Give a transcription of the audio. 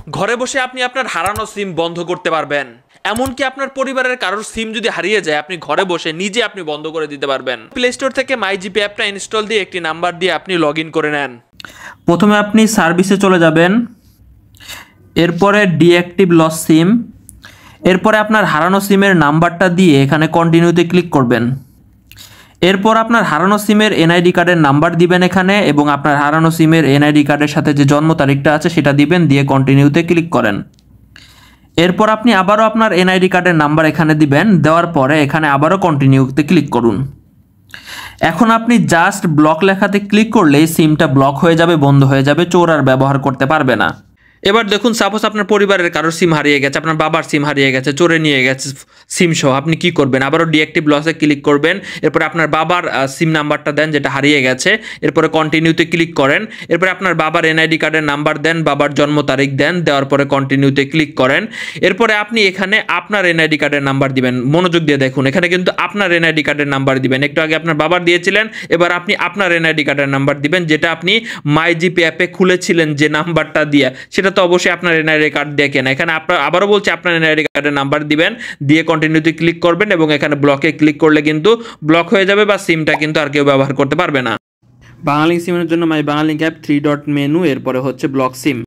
ঘরে বসে আপনি আপনার হারানো সিম বন্ধ করতে পারবেন। এমনকি আপনার পরিবারের কারোর সিম যদি হারিয়ে যায় আপনি ঘরে বসে নিজে আপনি বন্ধ করে দিতে পারবেন। প্লে স্টোর থেকে মাইজিপি অ্যাপটা ইনস্টল দিয়ে একটি নাম্বার দিয়ে আপনি লগ ইন করে নেন। প্রথমে আপনি সার্ভিসে চলে যাবেন, এরপরে ডিঅ্যাক্টিভ লস সিম, এরপরে আপনার হারানো সিমের নাম্বারটা দিয়ে এখানে কন্টিনিউতে ক্লিক করবেন। এরপর আপনার হারানো সিমের এনআইডি কার্ডের নাম্বার দিবেন এখানে, এবং আপনার হারানো সিমের এনআইডি কার্ডের সাথে যে জন্ম তারিখটা আছে সেটা দিবেন, দিয়ে কন্টিনিউতে ক্লিক করেন। এরপর আপনি আবারও আপনার এনআইডি কার্ডের নাম্বার এখানে দিবেন, দেওয়ার পরে এখানে আবারও কন্টিনিউতে ক্লিক করুন। এখন আপনি জাস্ট ব্লক লেখাতে ক্লিক করলেই সিমটা ব্লক হয়ে যাবে, বন্ধ হয়ে যাবে, চোর আর ব্যবহার করতে পারবে না। এবার দেখুন, সাপোজ আপনার পরিবারের কারোর সিম হারিয়ে গেছে, আপনার বাবার সিম হারিয়ে গেছে, চোরে নিয়ে গেছে সিম সহ, আপনি কি করবেন? আবারও ডিঅ্যাক্টিভ লসে ক্লিক করবেন, এরপরে আপনার বাবার সিম নাম্বারটা দেন যেটা হারিয়ে গেছে, এরপরে কন্টিনিউতে ক্লিক করেন, এরপরে আপনার বাবার এনআইডি কার্ডের নাম্বার দেন, বাবার জন্ম তারিখ দেন, দেওয়ার পরে কন্টিনিউতে ক্লিক করেন। এরপরে আপনি এখানে আপনার এনআইডি কার্ডের নাম্বার দিবেন। মনোযোগ দিয়ে দেখুন, এখানে কিন্তু আপনার এনআইডি কার্ডের নাম্বার দিবেন। একটু আগে আপনার বাবার দিয়েছিলেন, এবার আপনি আপনার এনআইডি কার্ডের নাম্বার দিবেন, যেটা আপনি মাইজিপি অ্যাপে খুলেছিলেন যে নাম্বারটা দিয়ে, সেটা তো অবশ্যই আপনার এনআইডি কার্ড দিয়ে কেনা। এখানে আপনার আবারও বলছি, আপনার এনআইডি কার্ডের নাম্বার দিবেন, দিয়ে কন্টিনিউতে ক্লিক করবেন, এবং এখানে ব্লকে ক্লিক করলে কিন্তু ব্লক হয়ে যাবে, বা সিমটা কিন্তু আর কেউ ব্যবহার করতে পারবে না। বাংলালিংক সিমের জন্য মাই বাংলালিংক অ্যাপ 3 ডট মেনু, এরপরে হচ্ছে ব্লক সিম।